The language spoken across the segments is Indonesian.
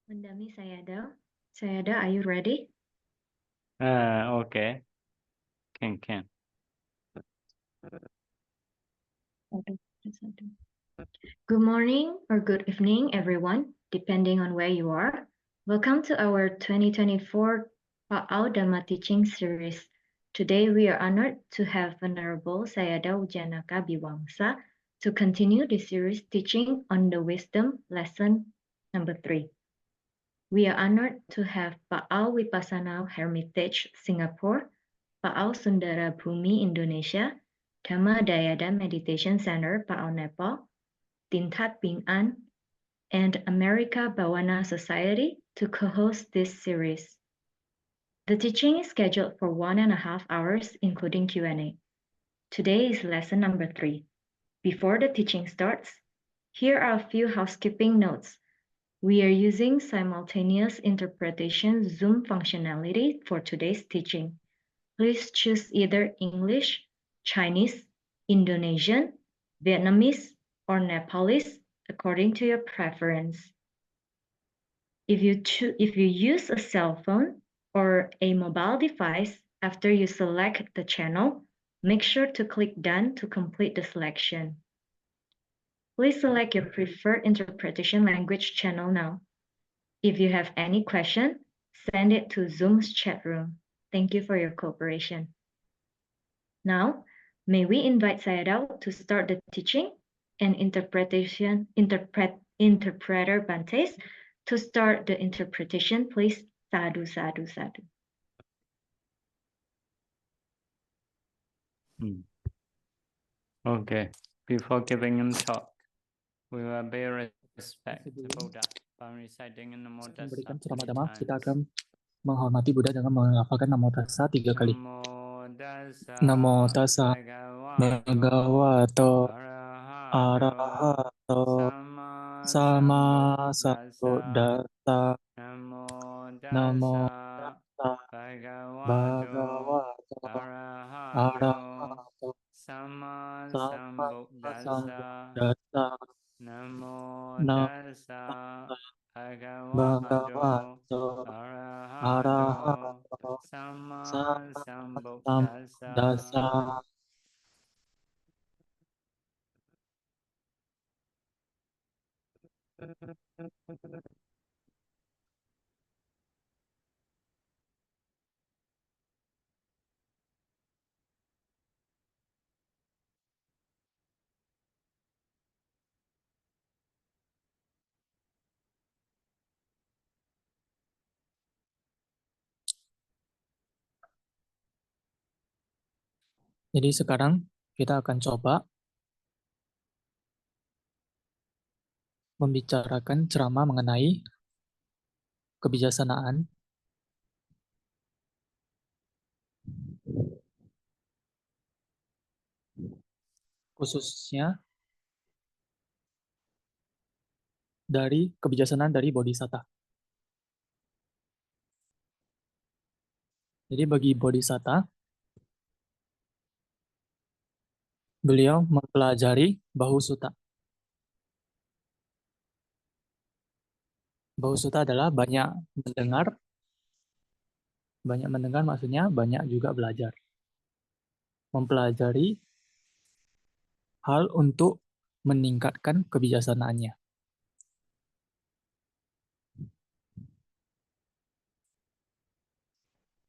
Mendami Sayada. Sayada, are you ready? Okay. Can. Good morning or good evening, everyone, depending on where you are. Welcome to our 2024 Pa'au Dhamma Teaching Series. Today, we are honored to have Venerable Sayadaw Wijayanaka Biwangsa to continue the series teaching on the wisdom lesson number 3. We are honored to have Pa'au Vipassana Hermitage, Singapore, Pa'au Sundara Bhumi, Indonesia, Dhamma Dayada Meditation Center, Pa'au, Nepal, Tin That Binh An, and America Bhawana Society to co-host this series. The teaching is scheduled for 1.5 hours, including Q&A. Today is lesson number 3. Before the teaching starts, here are a few housekeeping notes. We are using simultaneous interpretation Zoom functionality for today's teaching. Please choose either English, Chinese, Indonesian, Vietnamese, or Nepalese according to your preference. If you use a cell phone or a mobile device, after you select the channel, make sure to click Done to complete the selection. Please select your preferred interpretation language channel now. If you have any question, send it to Zoom's chat room. Thank you for your cooperation. Now, may we invite Sayadaw to start the teaching and interpreter Bantes to start the interpretation, please. Sadhu, sadhu, sadhu. Okay. Before giving him talk, we will pay respect to Buddha by reciting in Namo Tassa Memberikan 3 ceramah Dhamma, kita times. akan menghormati Buddha dengan menghafalkan Namo Tassa 3 kali. Namo Namo Tassa Bhagavato Arahato Sama Sambuddhassa. Namo Tassa Bhagavato Arahato Sama Sama Sambuddhassa. Sambuddhassa. Namo Namo Tassa Bhagavato Bhagavato Arahato Arahato Sama Sama Sambuddhassa. Sambuddhassa. Jadi sekarang kita akan coba membicarakan ceramah mengenai kebijaksanaan khususnya dari kebijaksanaan dari Bodhisatta. Jadi bagi Bodhisatta, beliau mempelajari Bahu Sutta. Bahu Sutta adalah banyak mendengar maksudnya banyak juga belajar. Mempelajari hal untuk meningkatkan kebijaksanaannya.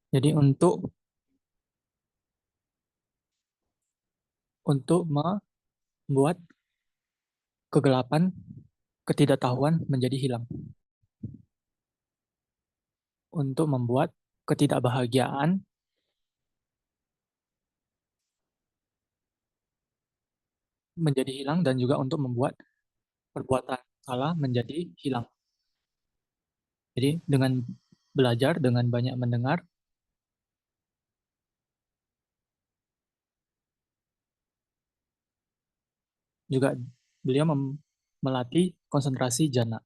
Jadi untuk membuat kegelapan, ketidaktahuan menjadi hilang. Untuk membuat ketidakbahagiaan menjadi hilang dan juga untuk membuat perbuatan salah menjadi hilang. Jadi dengan belajar, dengan banyak mendengar, juga beliau melatih konsentrasi jana.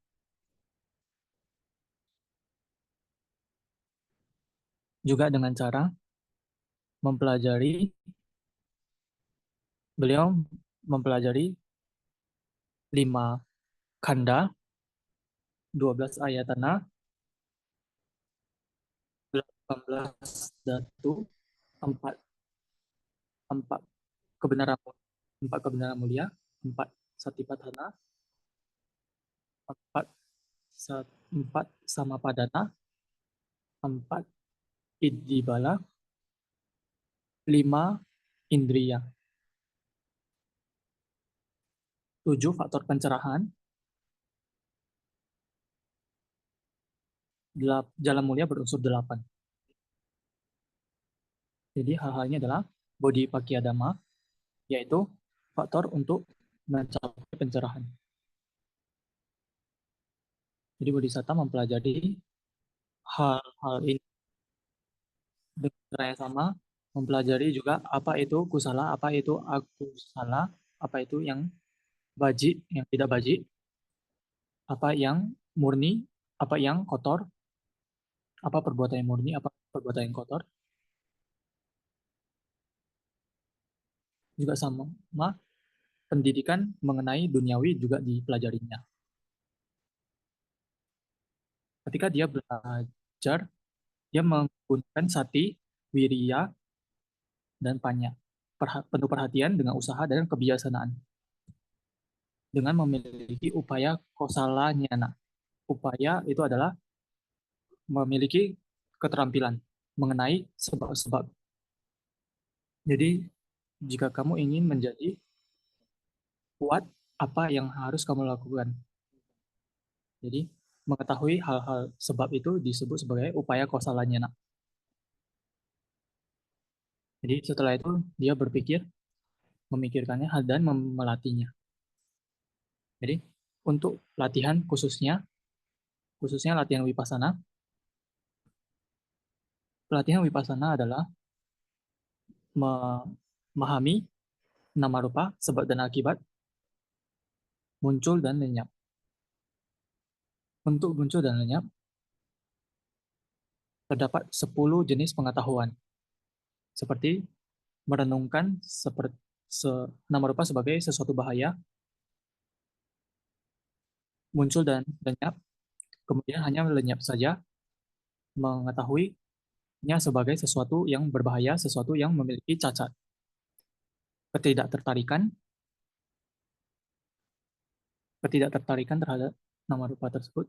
Juga dengan cara beliau mempelajari 5 khanda, 12 ayatana, 18 dhatu, 4 4 kebenaran mulia, 4 satipatthana, 4 4 samapadana, 4 iddhibala, 5 indriya, 7 faktor pencerahan, jalan mulia berunsur 8. Jadi hal-hal ini adalah bodhipakkhya dhamma, yaitu faktor untuk mencapai pencerahan. Jadi bodhisatta mempelajari hal-hal ini dengan cara yang sama, mempelajari juga apa itu kusala, apa itu akusala, apa itu yang baji, yang tidak baji, apa yang murni, apa yang kotor, apa perbuatan yang murni, apa perbuatan yang kotor. Juga sama, pendidikan mengenai duniawi juga dipelajarinya. Ketika dia belajar, dia menggunakan sati, wiriya, dan panya. Penuh perhatian dengan usaha dan kebijaksanaan. Dengan memiliki upaya kosala nyana. Upaya itu adalah memiliki keterampilan mengenai sebab-sebab. Jadi, jika kamu ingin menjadi kuat, apa yang harus kamu lakukan? Jadi, mengetahui hal-hal sebab itu disebut sebagai upaya kosala nyana. Jadi, setelah itu dia berpikir, memikirkannya dan melatihnya. Jadi, untuk latihan khususnya latihan vipassana, pelatihan vipassana adalah memahami nama rupa, sebab dan akibat, muncul dan lenyap. Untuk muncul dan lenyap, terdapat 10 jenis pengetahuan, seperti merenungkan nama rupa sebagai sesuatu bahaya, muncul dan lenyap, kemudian hanya lenyap saja, mengetahuinya sebagai sesuatu yang berbahaya, sesuatu yang memiliki cacat. Ketidaktertarikan terhadap nama rupa tersebut,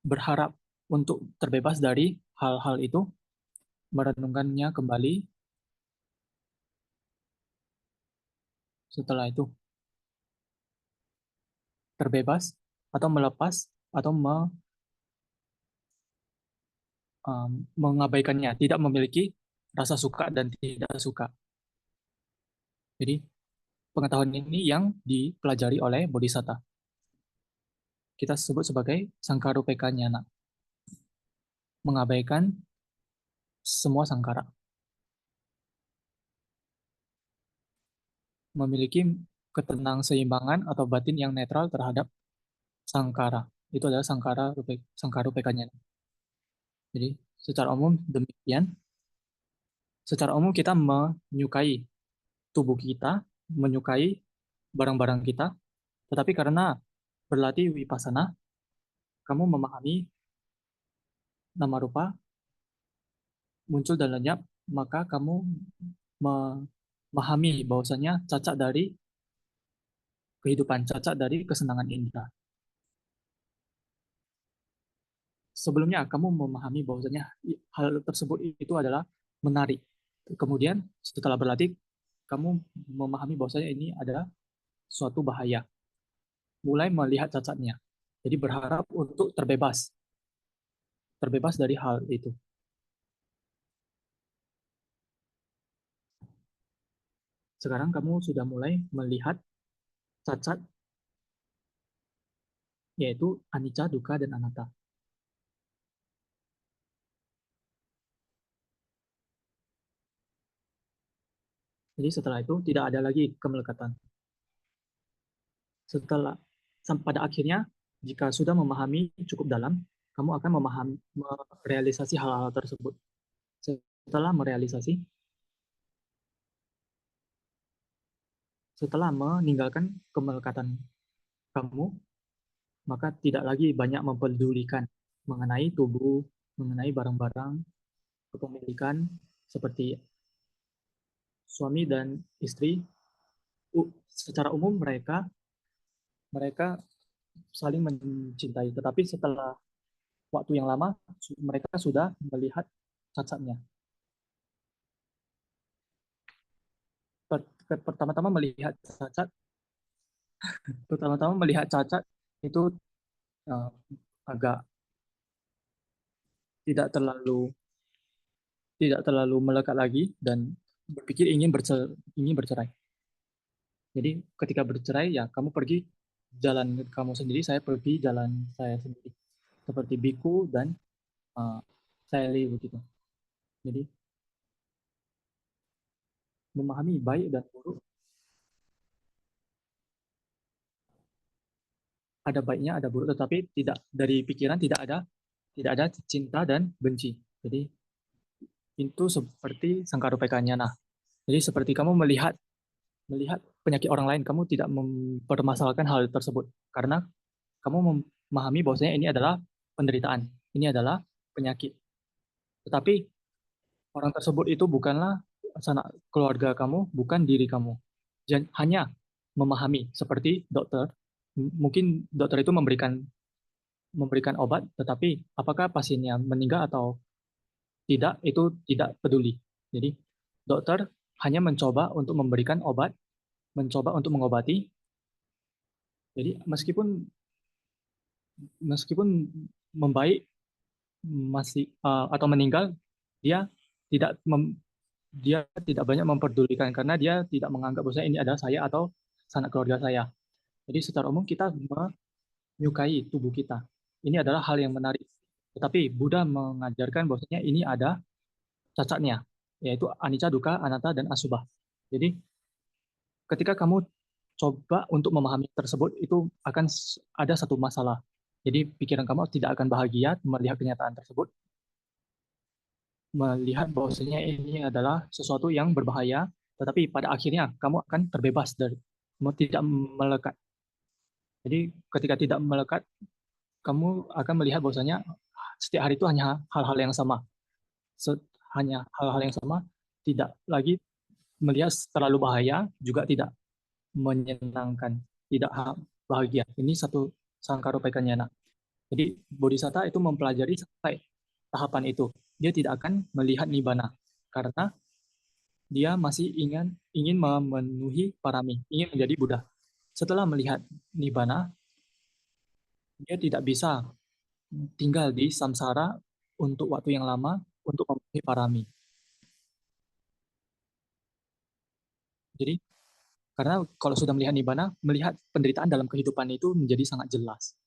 berharap untuk terbebas dari hal-hal itu, merenungkannya kembali. Setelah itu terbebas atau melepas atau mengabaikannya, tidak memiliki rasa suka dan tidak suka. Jadi pengetahuan ini yang dipelajari oleh bodhisatta. Kita sebut sebagai sangkarupeka nyana. Mengabaikan semua sangkara. Memiliki ketenangseimbangan atau batin yang netral terhadap sangkara. Itu adalah sangkarupeka nyana. Jadi secara umum demikian. Secara umum kita menyukai tubuh kita, menyukai barang-barang kita, tetapi karena berlatih vipassana, kamu memahami nama rupa, muncul dan lenyap, maka kamu memahami bahwasanya cacat dari kehidupan, cacat dari kesenangan indera. Sebelumnya kamu memahami bahwasanya hal tersebut itu adalah menarik. Kemudian setelah berlatih, kamu memahami bahwasanya ini adalah suatu bahaya. Mulai melihat cacatnya. Jadi berharap untuk terbebas dari hal itu. Sekarang kamu sudah mulai melihat cacat, yaitu anicca, dukkha, dan anatta. Jadi setelah itu tidak ada lagi kemelekatan. Pada akhirnya, jika sudah memahami cukup dalam, kamu akan merealisasi hal-hal tersebut. Setelah merealisasi, setelah meninggalkan kemelekatan kamu, maka tidak lagi banyak mempedulikan mengenai tubuh, mengenai barang-barang, kepemilikan seperti suami dan istri. Secara umum mereka saling mencintai, tetapi setelah waktu yang lama mereka sudah melihat cacatnya. Pertama-tama melihat cacat itu agak tidak terlalu melekat lagi dan berpikir ingin bercerai. Jadi ketika bercerai ya kamu pergi jalan kamu sendiri, saya pergi jalan saya sendiri. Seperti biku dan Sally begitu. Jadi memahami baik dan buruk, ada baiknya ada buruk, tetapi tidak dari pikiran tidak ada cinta dan benci. Jadi itu seperti sangkarupekanya. Nah, jadi seperti kamu melihat penyakit orang lain, kamu tidak mempermasalahkan hal tersebut karena kamu memahami bahwasanya ini adalah penderitaan, ini adalah penyakit. Tetapi orang tersebut itu bukanlah sanak keluarga kamu, bukan diri kamu. Hanya memahami seperti dokter. Mungkin dokter itu memberikan obat, tetapi apakah pasiennya meninggal atau tidak itu tidak peduli. Jadi dokter hanya mencoba untuk memberikan obat, mencoba untuk mengobati. Jadi meskipun membaik masih atau meninggal, dia tidak banyak memperdulikan karena dia tidak menganggap bahwa ini adalah saya atau sanak keluarga saya. Jadi secara umum kita menyukai tubuh kita. Ini adalah hal yang menarik. Tetapi Buddha mengajarkan bahwasanya ini ada cacatnya, yaitu anicca, dukkha, anatta, dan asubha. Jadi ketika kamu coba untuk memahami tersebut, itu akan ada satu masalah. Jadi pikiran kamu tidak akan bahagia melihat kenyataan tersebut, melihat bahwasanya ini adalah sesuatu yang berbahaya, tetapi pada akhirnya kamu akan terbebas dari tidak melekat. Jadi ketika tidak melekat, kamu akan melihat bahwasanya setiap hari itu hanya hal-hal yang sama. Hanya hal-hal yang sama, tidak lagi melihat terlalu bahaya, juga tidak menyenangkan, tidak bahagia. Ini satu sangkarupekanya. Jadi bodhisatta itu mempelajari sampai tahapan itu. Dia tidak akan melihat nibbana karena dia masih ingin memenuhi parami, ingin menjadi Buddha. Setelah melihat nibbana, dia tidak bisa tinggal di samsara untuk waktu yang lama untuk memenuhi parami. Jadi karena kalau sudah melihat nibbana, melihat penderitaan dalam kehidupan itu menjadi sangat jelas.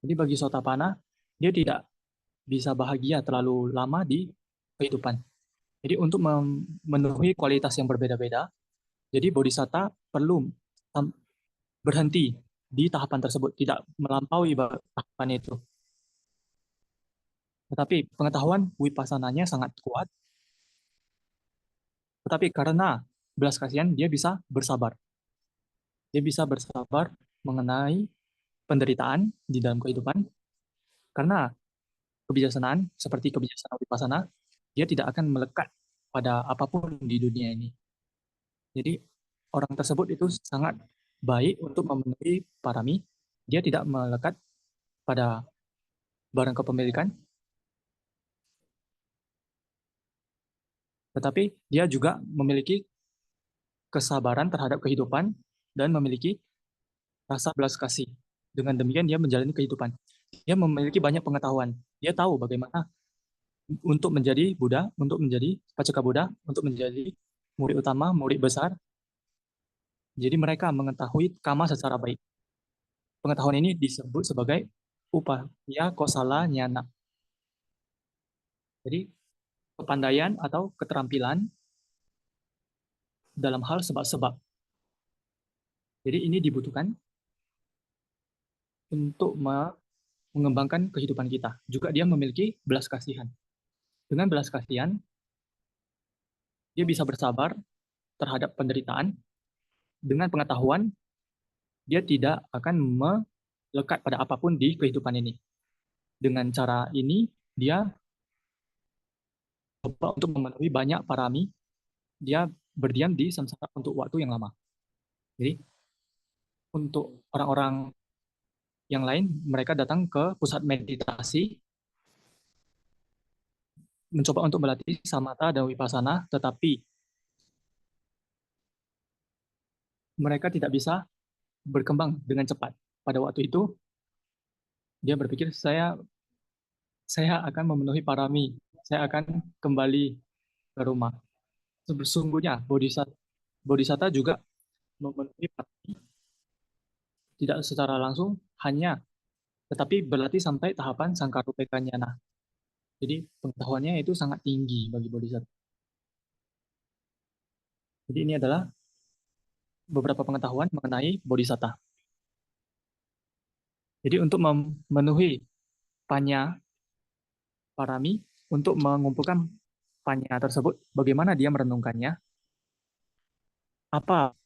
Jadi bagi Sotapanna, dia tidak bisa bahagia terlalu lama di kehidupan. Jadi untuk memenuhi kualitas yang berbeda-beda, jadi bodhisatta perlu berhenti di tahapan tersebut, tidak melampaui tahapan itu. Tetapi pengetahuan wipassananya sangat kuat. Tetapi karena belas kasihan, dia bisa bersabar. Dia bisa bersabar mengenai penderitaan di dalam kehidupan. Karena kebijaksanaan, seperti kebijaksanaan vipassana, dia tidak akan melekat pada apapun di dunia ini. Jadi orang tersebut itu sangat baik untuk memenuhi parami. Dia tidak melekat pada barang kepemilikan, tetapi dia juga memiliki kesabaran terhadap kehidupan dan memiliki rasa belas kasih. Dengan demikian dia menjalani kehidupan. Dia memiliki banyak pengetahuan. Dia tahu bagaimana untuk menjadi Buddha, untuk menjadi Paceka Buddha, untuk menjadi murid utama, murid besar. Jadi mereka mengetahui kama secara baik. Pengetahuan ini disebut sebagai upaya kosala nyana. Jadi kepandaian atau keterampilan dalam hal sebab-sebab. Jadi ini dibutuhkan untuk mengembangkan kehidupan kita. Juga dia memiliki belas kasihan. Dengan belas kasihan, Dia bisa bersabar terhadap penderitaan. Dengan pengetahuan, dia tidak akan melekat pada apapun di kehidupan ini. Dengan cara ini, dia coba untuk memenuhi banyak parami. Dia berdiam di samsara untuk waktu yang lama. Jadi, untuk orang-orang yang lain, mereka datang ke pusat meditasi, mencoba untuk melatih samatha dan vipassana, tetapi mereka tidak bisa berkembang dengan cepat. Pada waktu itu, dia berpikir, saya akan memenuhi parami, saya akan kembali ke rumah. Sesungguhnya, bodhisatta juga memenuhi parami, tidak secara langsung, tetapi berlatih sampai tahapan sangkarupeka nyana. Jadi pengetahuannya itu sangat tinggi bagi bodhisatta. Jadi ini adalah beberapa pengetahuan mengenai bodhisatta. Jadi untuk memenuhi panya parami, untuk mengumpulkan panya tersebut, bagaimana dia merenungkannya, apa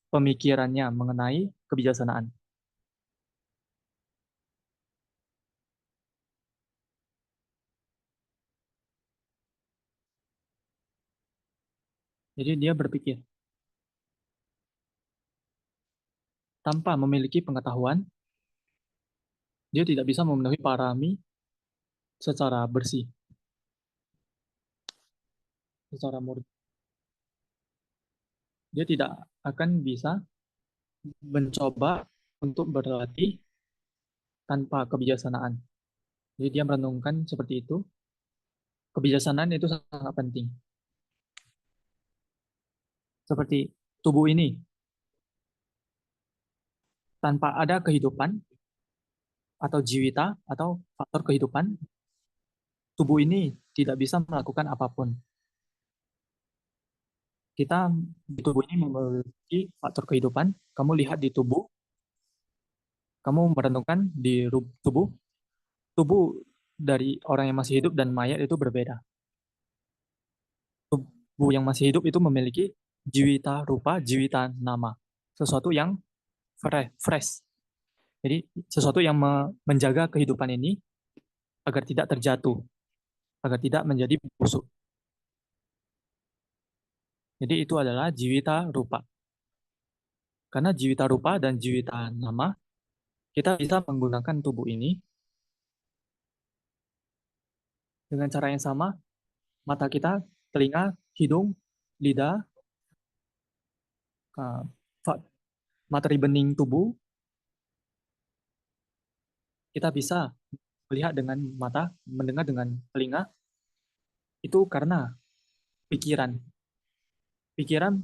pemikirannya mengenai kebijaksanaan. Jadi dia berpikir, tanpa memiliki pengetahuan, dia tidak bisa memenuhi parami secara bersih, secara murni. Dia tidak akan bisa mencoba untuk berlatih tanpa kebijaksanaan. Jadi dia merenungkan seperti itu. Kebijaksanaan itu sangat penting. Seperti tubuh ini, tanpa ada kehidupan atau jiwita atau faktor kehidupan, tubuh ini tidak bisa melakukan apapun. Kita di tubuh ini memiliki faktor kehidupan. Kamu lihat di tubuh, kamu merenungkan di tubuh dari orang yang masih hidup dan mayat itu berbeda. Tubuh yang masih hidup itu memiliki jiwita rupa, jiwita nama. Sesuatu yang fresh. Jadi sesuatu yang menjaga kehidupan ini agar tidak terjatuh, agar tidak menjadi busuk. Jadi itu adalah jiwita rupa. Karena jiwita rupa dan jiwita nama, kita bisa menggunakan tubuh ini dengan cara yang sama. Mata kita, telinga, hidung, lidah, uh, materi bening tubuh, kita bisa melihat dengan mata, mendengar dengan telinga, itu karena pikiran. Pikiran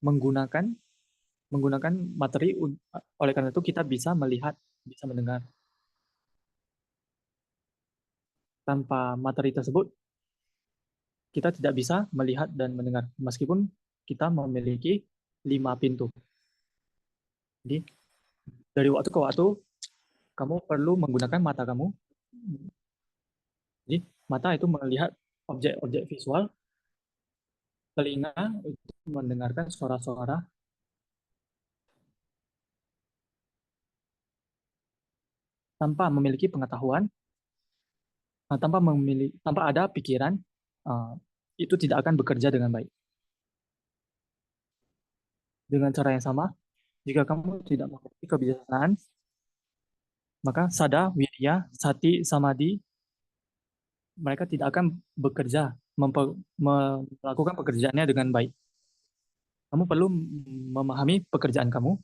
menggunakan materi, oleh karena itu kita bisa melihat, bisa mendengar. Tanpa materi tersebut, kita tidak bisa melihat dan mendengar, meskipun kita memiliki 5 pintu. Jadi, dari waktu ke waktu, kamu perlu menggunakan mata kamu. Jadi, mata itu melihat objek-objek visual, telinga itu mendengarkan suara-suara, tanpa memiliki pengetahuan, tanpa ada pikiran, itu tidak akan bekerja dengan baik. Dengan cara yang sama, jika kamu tidak memiliki kebijaksanaan, maka sada, wirya, sati, samadhi, mereka tidak akan bekerja, melakukan pekerjaannya dengan baik. Kamu perlu memahami pekerjaan kamu.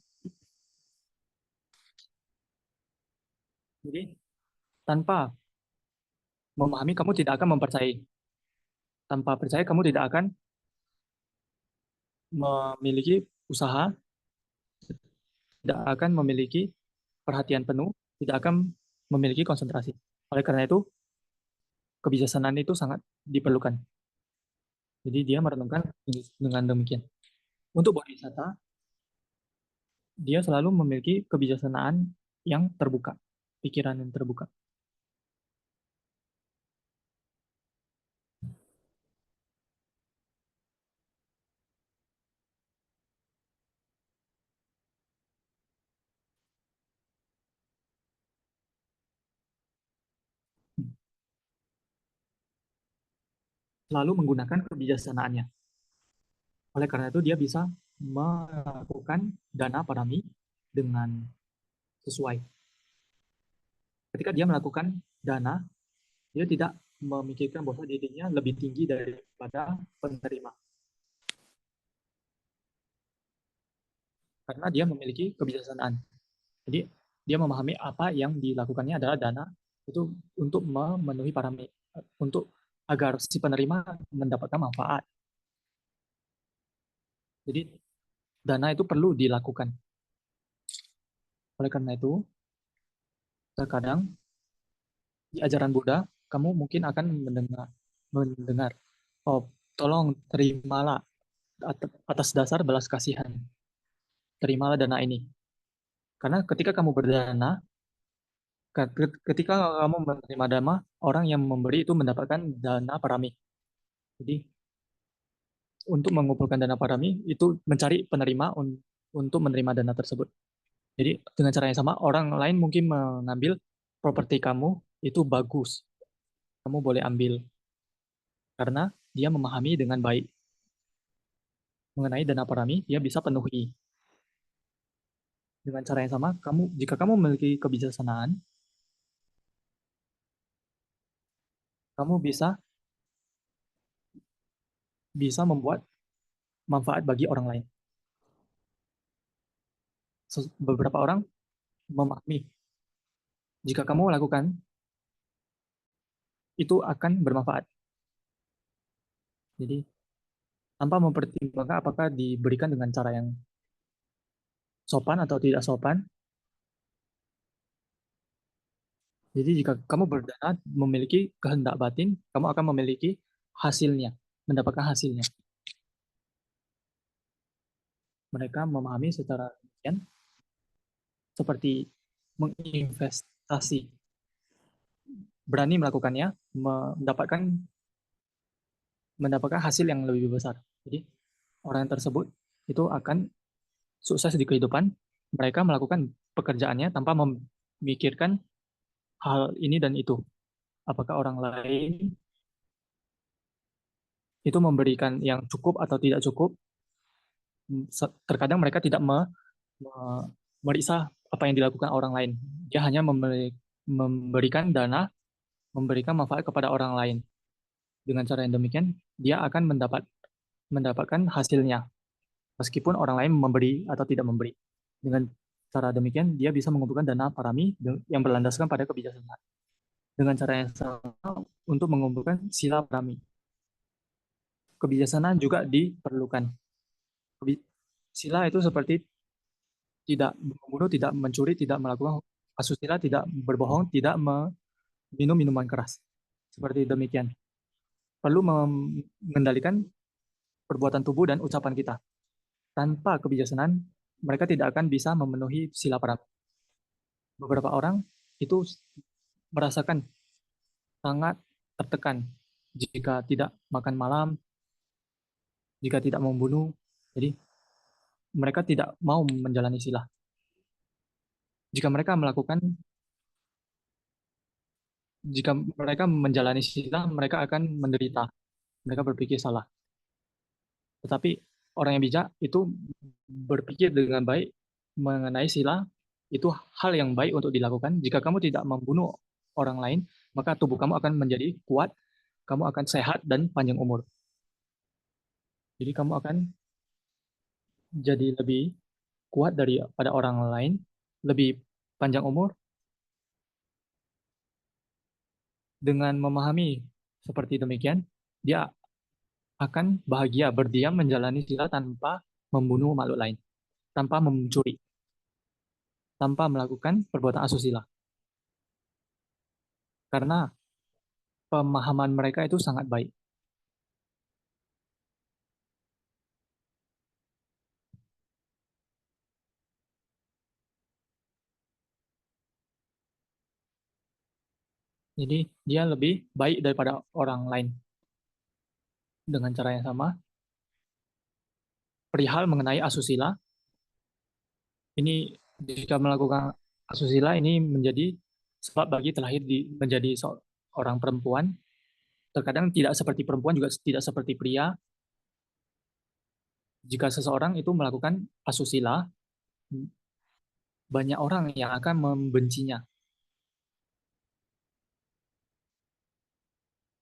Jadi, tanpa memahami, kamu tidak akan mempercayai. Tanpa percaya, kamu tidak akan memiliki usaha, tidak akan memiliki perhatian penuh, tidak akan memiliki konsentrasi. Oleh karena itu, kebijaksanaan itu sangat diperlukan. Jadi dia merenungkan dengan demikian. Untuk bodhisatta, dia selalu memiliki kebijaksanaan yang terbuka, pikiran yang terbuka. selalu menggunakan kebijaksanaannya. Oleh karena itu dia bisa melakukan dana parami dengan sesuai. Ketika dia melakukan dana, dia tidak memikirkan bahwa dirinya lebih tinggi daripada penerima. Karena dia memiliki kebijaksanaan. Jadi dia memahami apa yang dilakukannya adalah dana itu untuk memenuhi parameter, untuk agar si penerima mendapatkan manfaat. Jadi dana itu perlu dilakukan. Oleh karena itu, terkadang di ajaran Buddha, kamu mungkin akan mendengar, oh, tolong terimalah atas dasar belas kasihan. Terimalah dana ini. Karena ketika kamu berdana, ketika kamu menerima dana, orang yang memberi itu mendapatkan dana parami. Jadi untuk mengumpulkan dana parami itu mencari penerima untuk menerima dana tersebut. Jadi dengan cara yang sama, orang lain mungkin mengambil properti kamu itu bagus. Kamu boleh ambil karena dia memahami dengan baik mengenai dana parami, dia bisa penuhi. Dengan cara yang sama, jika kamu memiliki kebijaksanaan, kamu bisa membuat manfaat bagi orang lain. Beberapa orang memahami jika kamu lakukan itu akan bermanfaat. Jadi tanpa mempertimbangkan apakah diberikan dengan cara yang sopan atau tidak sopan. Jadi jika kamu berdana memiliki kehendak batin, kamu akan memiliki hasilnya, mendapatkan hasilnya. Mereka memahami secara demikian seperti menginvestasi, berani melakukannya, mendapatkan hasil yang lebih besar. Jadi orang tersebut itu akan sukses di kehidupan. Mereka melakukan pekerjaannya tanpa memikirkan hal ini dan itu. Apakah orang lain itu memberikan yang cukup atau tidak cukup? Terkadang mereka tidak meriksa apa yang dilakukan orang lain. Dia hanya memberikan dana, memberikan manfaat kepada orang lain. Dengan cara yang demikian, dia akan mendapatkan hasilnya, meskipun orang lain memberi atau tidak memberi. Dengan cara demikian, dia bisa mengumpulkan dana parami yang berlandaskan pada kebijaksanaan. Dengan cara yang sama untuk mengumpulkan sila parami. Kebijaksanaan juga diperlukan. Sila itu seperti tidak membunuh, tidak mencuri, tidak melakukan asusila, tidak berbohong, tidak minum minuman keras. Seperti demikian. Perlu mengendalikan perbuatan tubuh dan ucapan kita. Tanpa kebijaksanaan, mereka tidak akan bisa memenuhi sila parami. Beberapa orang itu merasakan sangat tertekan jika tidak makan malam, jika tidak membunuh. Jadi mereka tidak mau menjalani sila. Jika mereka menjalani sila, mereka akan menderita. Mereka berpikir salah. Tetapi orang yang bijak itu berpikir dengan baik mengenai sila, itu hal yang baik untuk dilakukan. Jika kamu tidak membunuh orang lain, maka tubuh kamu akan menjadi kuat, kamu akan sehat dan panjang umur. Jadi kamu akan jadi lebih kuat daripada orang lain, lebih panjang umur. Dengan memahami seperti demikian, dia akan bahagia berdiam menjalani sila tanpa membunuh makhluk lain, tanpa mencuri, tanpa melakukan perbuatan asusila. Karena pemahaman mereka itu sangat baik. Jadi dia lebih baik daripada orang lain. Dengan cara yang sama, perihal mengenai asusila, ini jika melakukan asusila ini menjadi sebab bagi terlahir menjadi seorang perempuan, Terkadang tidak seperti perempuan, juga tidak seperti pria. Jika seseorang itu melakukan asusila, banyak orang yang akan membencinya.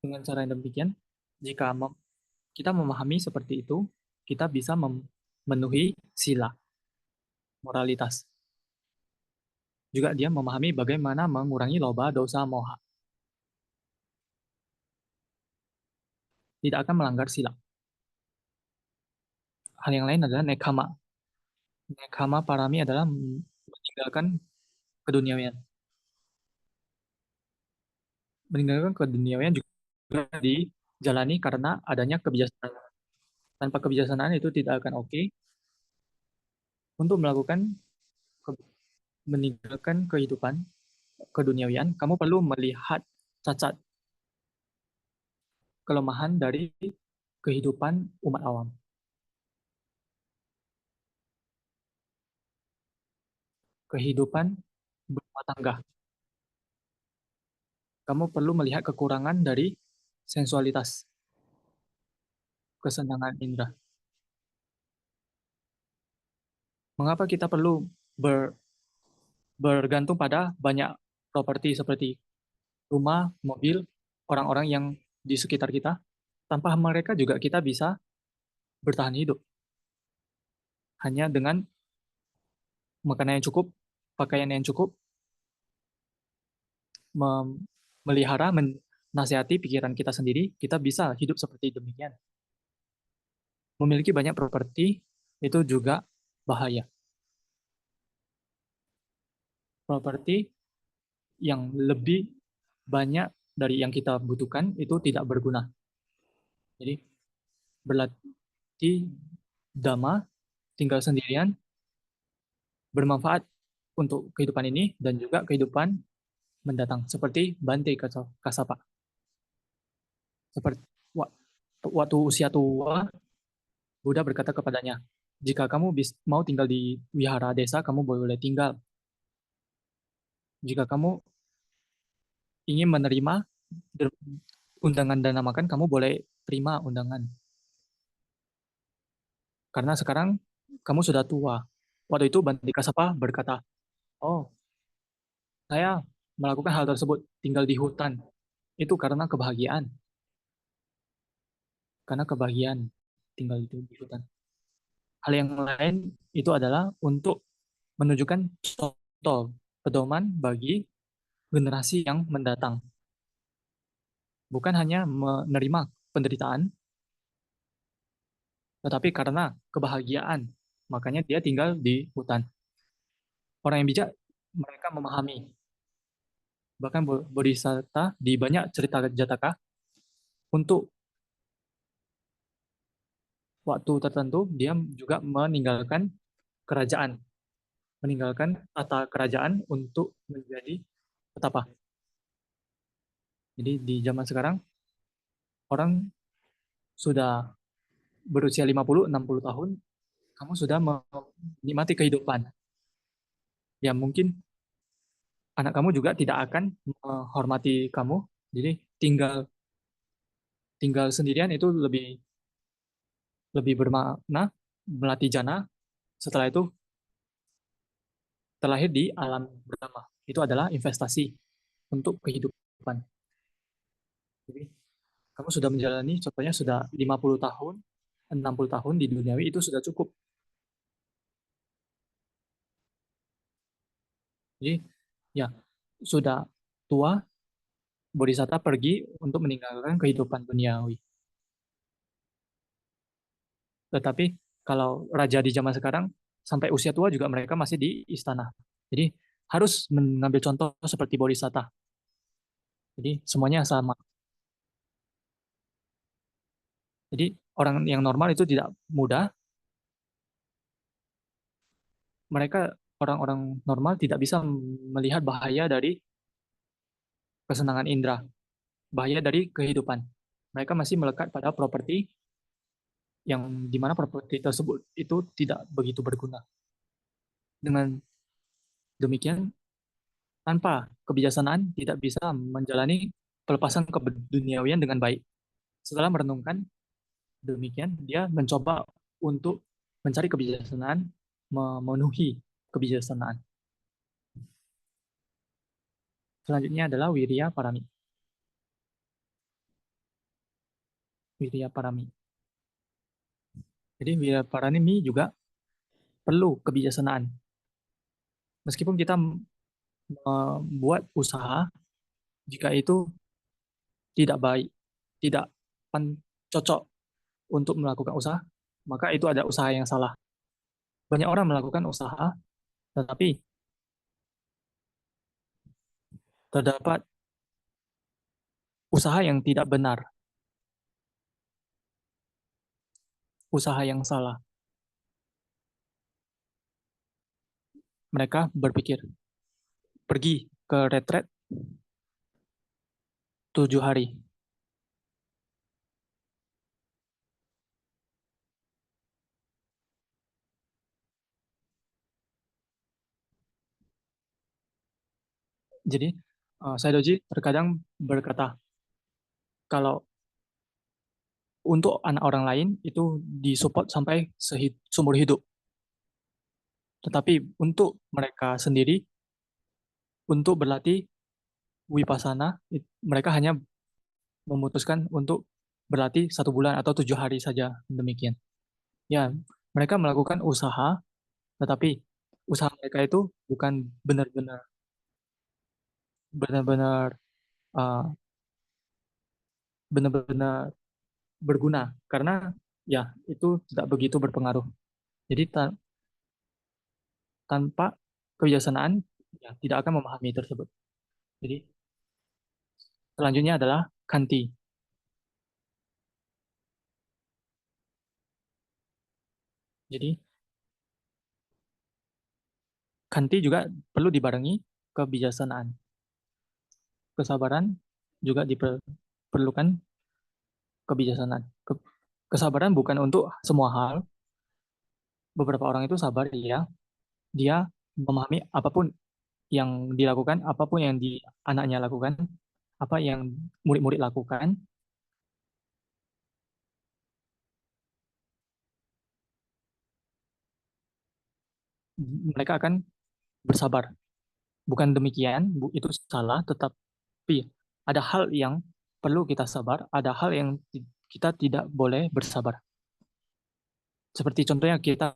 Dengan cara yang demikian, jika kita memahami seperti itu, kita bisa memenuhi sila, moralitas. Juga dia memahami bagaimana mengurangi loba, dosa, moha. Tidak akan melanggar sila. Hal yang lain adalah nekama. Nekama parami adalah meninggalkan keduniawian. Meninggalkan keduniawian juga dijalani karena adanya kebijaksanaan. Tanpa kebijaksanaan itu tidak akan oke. Untuk meninggalkan kehidupan keduniawian, kamu perlu melihat cacat kelemahan dari kehidupan umat awam. Kehidupan berumah tangga. Kamu perlu melihat kekurangan dari sensualitas, kesenangan indera. Mengapa kita perlu bergantung pada banyak properti seperti rumah, mobil, orang-orang yang di sekitar kita? Tanpa mereka juga kita bisa bertahan hidup. Hanya dengan makanan yang cukup, pakaian yang cukup, melihara, menasihati pikiran kita sendiri, kita bisa hidup seperti demikian. Memiliki banyak properti itu juga bahaya. Properti yang lebih banyak dari yang kita butuhkan itu tidak berguna. Jadi berlatih dhamma, tinggal sendirian, bermanfaat untuk kehidupan ini dan juga kehidupan mendatang. Seperti Bante Kasapa. Seperti waktu usia tua, Buddha berkata kepadanya, jika kamu mau tinggal di wihara desa, kamu boleh tinggal. Jika kamu ingin menerima undangan dana makan, kamu boleh terima undangan. Karena sekarang kamu sudah tua. Waktu itu Bante Kasapa berkata, oh, saya melakukan hal tersebut, tinggal di hutan. Itu karena kebahagiaan. Karena kebahagiaan tinggal di hutan. Hal yang lain itu adalah untuk menunjukkan contoh pedoman bagi generasi yang mendatang. Bukan hanya menerima penderitaan, tetapi karena kebahagiaan, makanya dia tinggal di hutan. Orang yang bijak, mereka memahami. Bahkan Bodhisatta di banyak cerita Jataka, untuk waktu tertentu, dia juga meninggalkan kerajaan. Meninggalkan tata kerajaan untuk menjadi petapa. Jadi di zaman sekarang, orang sudah berusia 50-60 tahun, kamu sudah menikmati kehidupan. Ya mungkin anak kamu juga tidak akan menghormati kamu, jadi tinggal sendirian itu lebih bermakna, melatih jana, setelah itu terlahir di alam Brahma. Itu adalah investasi untuk kehidupan. Jadi kamu sudah menjalani, contohnya sudah 50 tahun, 60 tahun di duniawi, itu sudah cukup. Jadi ya sudah tua, Bodhisatta pergi untuk meninggalkan kehidupan duniawi. Tetapi kalau raja di zaman sekarang, sampai usia tua juga mereka masih di istana. Jadi harus mengambil contoh seperti Bodhisatta. Jadi semuanya sama. Jadi orang yang normal itu tidak mudah. Mereka orang-orang normal tidak bisa melihat bahaya dari kesenangan indera, bahaya dari kehidupan. Mereka masih melekat pada properti yang dimana properti tersebut itu tidak begitu berguna. Dengan demikian, tanpa kebijaksanaan tidak bisa menjalani pelepasan keduniawian dengan baik. Setelah merenungkan demikian, dia mencoba untuk mencari kebijaksanaan, memenuhi kebijaksanaan. Selanjutnya adalah wirya parami. Wirya parami. Jadi wirya parami juga perlu kebijaksanaan. Meskipun kita membuat usaha, jika itu tidak baik, tidak cocok untuk melakukan usaha, maka itu ada usaha yang salah. Banyak orang melakukan usaha, tetapi terdapat usaha yang tidak benar, usaha yang salah. Mereka berpikir, pergi ke retret 7 hari. Jadi, Saidoji terkadang berkata, kalau untuk anak orang lain itu disupport sampai seumur hidup. Tetapi untuk mereka sendiri, untuk berlatih Wipasana, mereka hanya memutuskan untuk berlatih 1 bulan atau 7 hari saja, demikian. Ya, mereka melakukan usaha, tetapi usaha mereka itu bukan benar-benar uh, benar-benar berguna, karena ya itu tidak begitu berpengaruh. Jadi tanpa kebijaksanaan, ya, tidak akan memahami tersebut. Jadi selanjutnya adalah kanti. Jadi kanti juga perlu dibarengi kebijaksanaan. Kesabaran juga diperlukan kebijaksanaan. Kesabaran bukan untuk semua hal. Beberapa orang itu sabar, ya. Dia memahami apapun yang dilakukan, apapun yang anaknya lakukan, apa yang murid-murid lakukan, mereka akan bersabar. Bukan demikian, itu salah, tetapi ada hal yang perlu kita sabar, ada hal yang kita tidak boleh bersabar. Seperti contohnya kita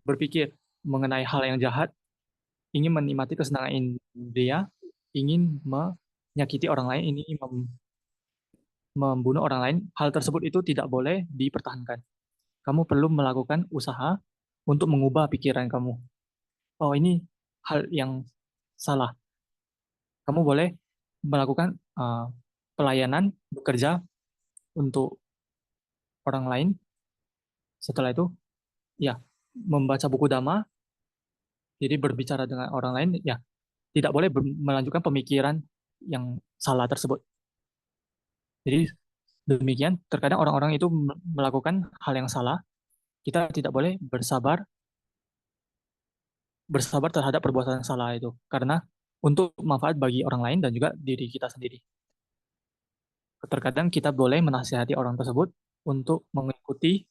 berpikir mengenai hal yang jahat, ingin menikmati kesenangan dia, ingin menyakiti orang lain, ingin membunuh orang lain, hal tersebut itu tidak boleh dipertahankan. Kamu perlu melakukan usaha untuk mengubah pikiran kamu. Oh, ini hal yang salah. Kamu boleh melakukan pelayanan, bekerja untuk orang lain. Setelah itu, ya, membaca buku Dhamma, jadi berbicara dengan orang lain, ya, tidak boleh melanjutkan pemikiran yang salah tersebut. Jadi demikian, terkadang orang-orang itu melakukan hal yang salah, kita tidak boleh bersabar terhadap perbuatan salah itu, karena untuk manfaat bagi orang lain dan juga diri kita sendiri. Terkadang kita boleh menasihati orang tersebut untuk mengikuti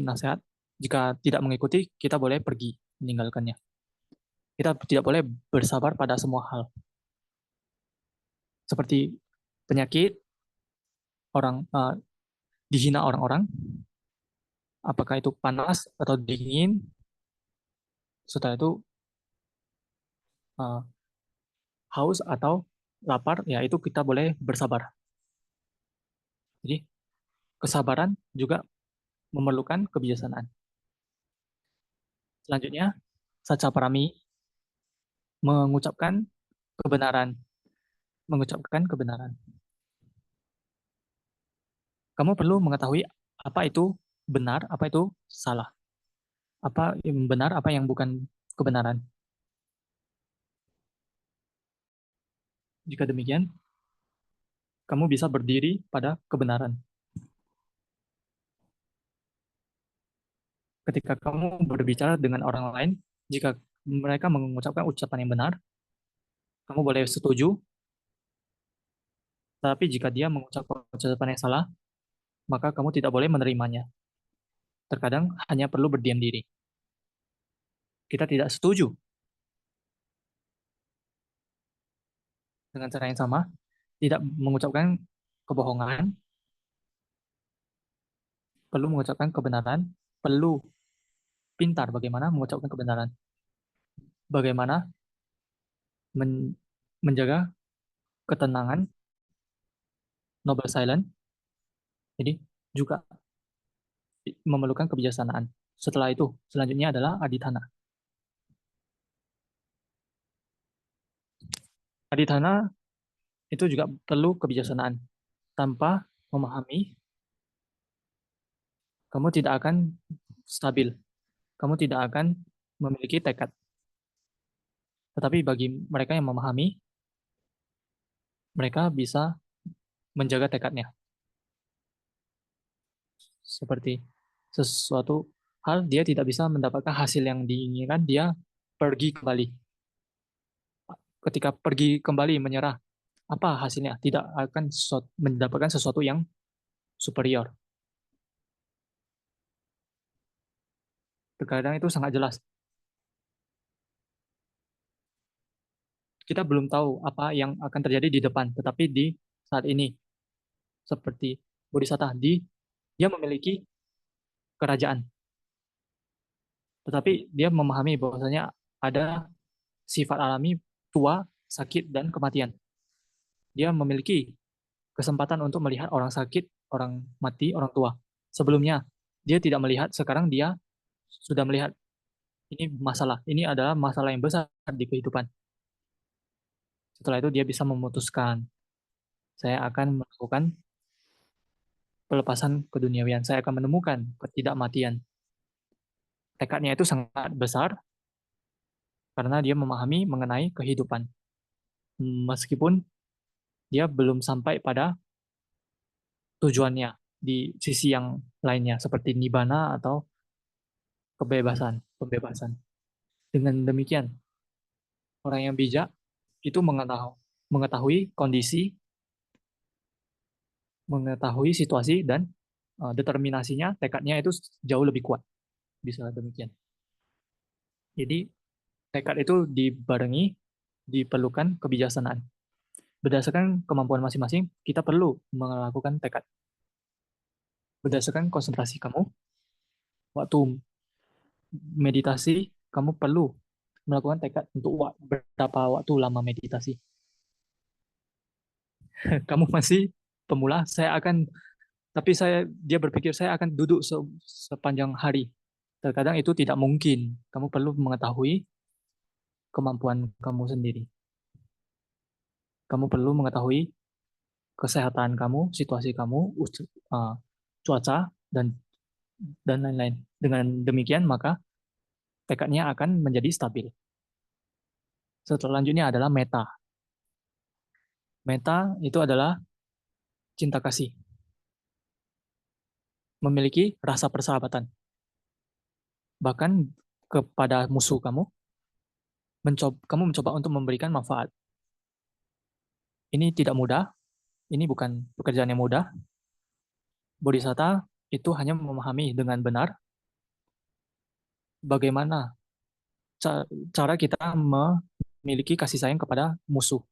nasihat. Jika tidak mengikuti, kita boleh pergi meninggalkannya. Kita tidak boleh bersabar pada semua hal. Seperti penyakit, dihina orang-orang, apakah itu panas atau dingin, setelah itu haus atau lapar, ya itu kita boleh bersabar. Jadi kesabaran juga memerlukan kebijaksanaan. Selanjutnya, saca parami, mengucapkan kebenaran. Mengucapkan kebenaran. Kamu perlu mengetahui apa itu benar, apa itu salah. Apa yang benar, apa yang bukan kebenaran. Jika demikian, kamu bisa berdiri pada kebenaran. Ketika kamu berbicara dengan orang lain, jika mereka mengucapkan ucapan yang benar, kamu boleh setuju, tapi jika dia mengucapkan ucapan yang salah, maka kamu tidak boleh menerimanya. Terkadang hanya perlu berdiam diri. Kita tidak setuju dengan cara yang sama, tidak mengucapkan kebohongan, perlu mengucapkan kebenaran, perlu pintar bagaimana mengucapkan kebenaran, bagaimana men- menjaga ketenangan, noble silent. Jadi juga memerlukan kebijaksanaan. Setelah itu, selanjutnya adalah adithana. Adithana itu juga perlu kebijaksanaan. Tanpa memahami, kamu tidak akan stabil. Kamu tidak akan memiliki tekad. Tetapi bagi mereka yang memahami, mereka bisa menjaga tekadnya. Seperti sesuatu hal, dia tidak bisa mendapatkan hasil yang diinginkan, dia pergi kembali. Ketika pergi kembali menyerah, apa hasilnya? Tidak akan mendapatkan sesuatu yang superior. Terkadang itu sangat jelas. Kita belum tahu apa yang akan terjadi di depan, tetapi di saat ini, seperti Bodhisatta, dia memiliki kerajaan, tetapi dia memahami bahwasanya ada sifat alami tua, sakit, dan kematian. Dia memiliki kesempatan untuk melihat orang sakit, orang mati, orang tua. Sebelumnya, dia tidak melihat, sekarang dia sudah melihat. Ini masalah, ini adalah masalah yang besar di kehidupan. Setelah itu dia bisa memutuskan, saya akan melakukan pelepasan keduniawian, saya akan menemukan ketidakmatian. Tekadnya itu sangat besar karena dia memahami mengenai kehidupan. Meskipun dia belum sampai pada tujuannya di sisi yang lainnya seperti nibbana atau pembebasan. Dengan demikian, orang yang bijak itu mengetahui kondisi, mengetahui situasi, dan determinasinya, tekadnya itu jauh lebih kuat. Bisa demikian. Jadi tekad itu diperlukan kebijaksanaan. Berdasarkan kemampuan masing-masing, kita perlu melakukan tekad. Berdasarkan konsentrasi kamu, waktu meditasi, kamu perlu melakukan tekad untuk berapa waktu lama meditasi. Kamu masih pemula, dia berpikir saya akan duduk sepanjang hari. Terkadang itu tidak mungkin. Kamu perlu mengetahui kemampuan kamu sendiri. Kamu perlu mengetahui kesehatan kamu, situasi kamu, cuaca, dan lain-lain. Dengan demikian, maka tekadnya akan menjadi stabil. Selanjutnya adalah meta. Meta itu adalah cinta kasih. Memiliki rasa persahabatan. Bahkan kepada musuh kamu, kamu mencoba untuk memberikan manfaat. Ini tidak mudah, ini bukan pekerjaan yang mudah. Bodhisatta itu hanya memahami dengan benar bagaimana cara kita memiliki kasih sayang kepada musuh.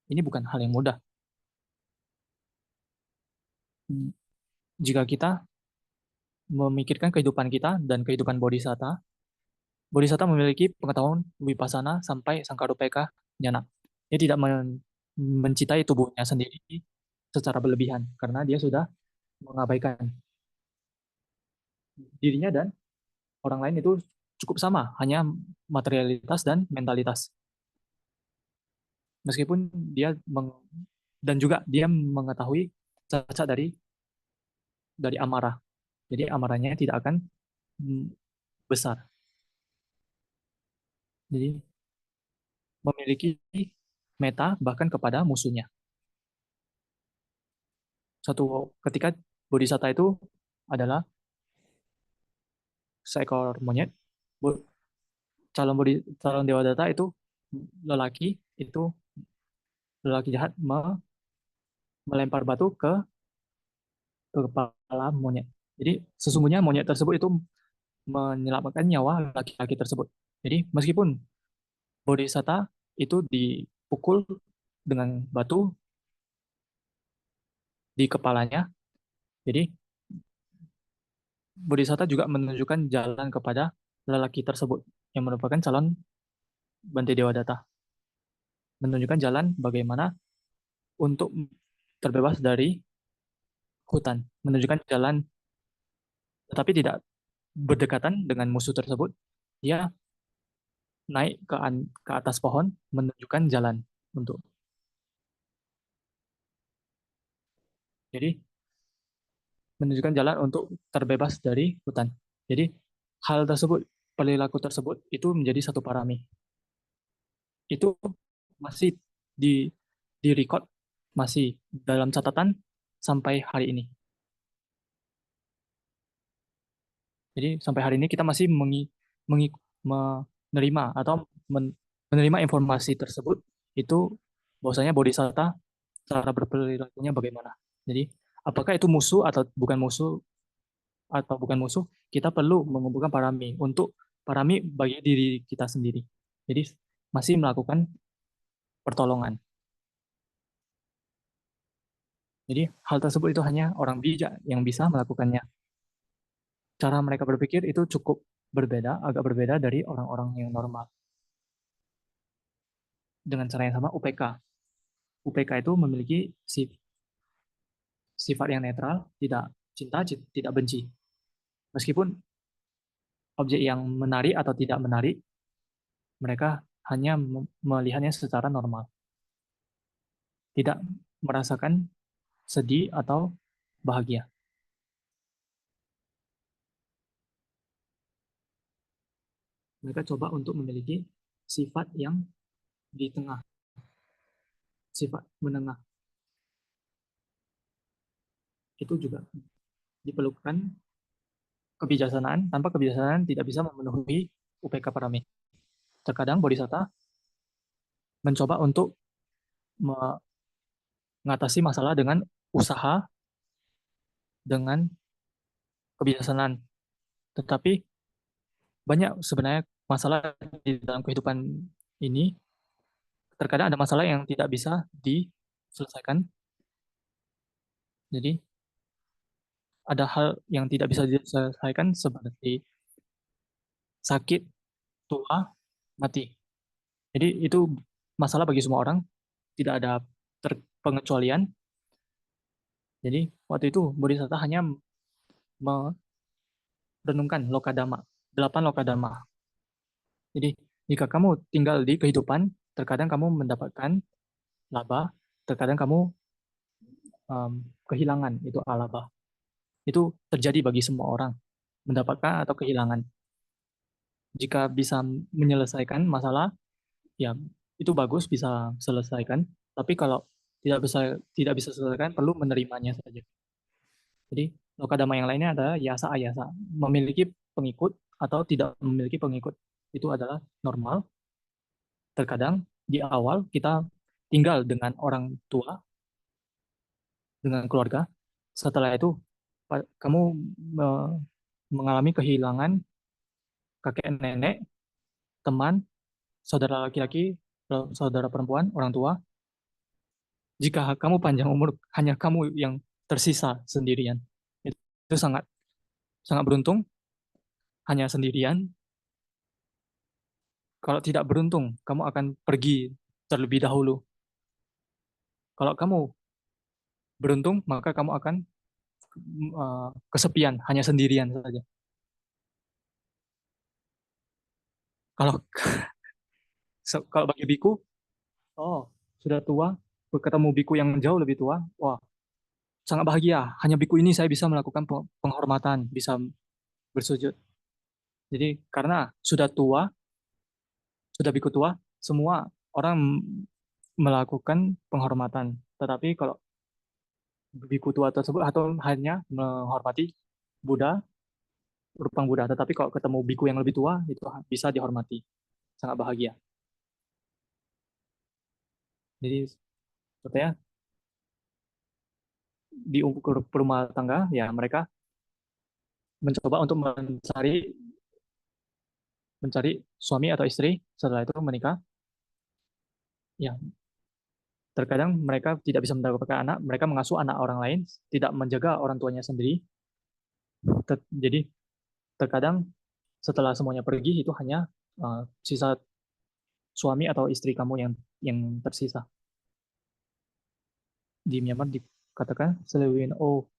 Ini bukan hal yang mudah. Jika kita memikirkan kehidupan kita dan kehidupan Bodhisatta, Bodhisatta memiliki pengetahuan Vipassana sampai Sangkarupeka Jnana. Dia tidak mencintai tubuhnya sendiri secara berlebihan karena dia sudah mengabaikan dirinya dan orang lain itu cukup sama, hanya materialitas dan mentalitas. Meskipun dan juga dia mengetahui cacat dari amarah. Jadi amarahnya tidak akan besar. Jadi memiliki meta bahkan kepada musuhnya. Satu ketika Bodhisatta itu adalah seekor monyet. calon Dewadatta itu lelaki jahat melempar batu ke kepala monyet. Jadi sesungguhnya monyet tersebut itu menyelamatkan nyawa laki-laki tersebut. Jadi meskipun Bodhisatta itu dipukul dengan batu di kepalanya, jadi Bodhisatta juga menunjukkan jalan kepada lelaki tersebut yang merupakan calon Bante Dewadatta. Menunjukkan jalan bagaimana untuk terbebas dari hutan. Menunjukkan jalan tetapi tidak berdekatan dengan musuh tersebut. Dia naik ke atas pohon menunjukkan jalan untuk. Jadi menunjukkan jalan untuk terbebas dari hutan. Jadi hal tersebut, perilaku tersebut itu menjadi satu parami. Itu masih di record, masih dalam catatan sampai hari ini. Jadi sampai hari ini kita masih menerima atau menerima informasi tersebut itu bahwasanya Bodhisatta cara berperilakunya bagaimana. Jadi apakah itu musuh atau bukan musuh, kita perlu mengumpulkan parami untuk parami bagi diri kita sendiri. Jadi masih melakukan pertolongan. Jadi hal tersebut itu hanya orang bijak yang bisa melakukannya. Cara mereka berpikir itu cukup berbeda, agak berbeda dari orang-orang yang normal. Dengan cara yang sama, UPK. UPK itu memiliki sifat yang netral, tidak cinta, tidak benci. Meskipun objek yang menarik atau tidak menarik, mereka hanya melihatnya secara normal. Tidak merasakan sedih atau bahagia. Mereka coba untuk memiliki sifat yang di tengah, sifat menengah. Itu juga diperlukan kebijaksanaan. Tanpa kebijaksanaan tidak bisa memenuhi UPK parami. Terkadang Bodhisatta mencoba untuk mengatasi masalah dengan usaha, dengan kebijaksanaan. Tetapi banyak sebenarnya masalah di dalam kehidupan ini. Terkadang ada masalah yang tidak bisa diselesaikan. Jadi ada hal yang tidak bisa diselesaikan seperti sakit, tua, mati. Jadi itu masalah bagi semua orang, tidak ada pengecualian. Jadi waktu itu Bodhisatta hanya merenungkan lokadama, 8 lokadama. Jadi jika kamu tinggal di kehidupan, terkadang kamu mendapatkan laba, terkadang kamu kehilangan, itu alaba. Itu terjadi bagi semua orang, mendapatkan atau kehilangan. Jika bisa menyelesaikan masalah, ya itu bagus, bisa selesaikan. Tapi kalau tidak bisa selesaikan, perlu menerimanya saja. Jadi lokadama yang lainnya adalah yasa ayasa, memiliki pengikut atau tidak memiliki pengikut. Itu adalah normal. Terkadang di awal kita tinggal dengan orang tua, dengan keluarga. Setelah itu kamu mengalami kehilangan kakek nenek, teman, saudara laki-laki, saudara perempuan, orang tua. Jika kamu panjang umur, hanya kamu yang tersisa sendirian. Itu sangat sangat beruntung, hanya sendirian. Kalau tidak beruntung, kamu akan pergi terlebih dahulu. Kalau kamu beruntung, maka kamu akan kesepian, hanya sendirian saja. Kalau kalau bagi biku, sudah tua, ketemu biku yang jauh lebih tua, wah, sangat bahagia. Hanya biku ini saya bisa melakukan penghormatan, bisa bersujud. Jadi karena sudah tua, sudah biku tua, semua orang melakukan penghormatan. Tetapi kalau biku tua tersebut atau hanya menghormati Buddha, rupang Buddha. Tetapi kalau ketemu biku yang lebih tua, itu bisa dihormati. sangat bahagia. Jadi sepertinya di rumah tangga ya mereka mencoba untuk mencari suami atau istri, setelah itu menikah. Ya, terkadang mereka tidak bisa mendapatkan anak, mereka mengasuh anak orang lain, tidak menjaga orang tuanya sendiri. Jadi terkadang setelah semuanya pergi itu hanya sisa suami atau istri kamu yang tersisa. Di Myanmar dikatakan Selewin O.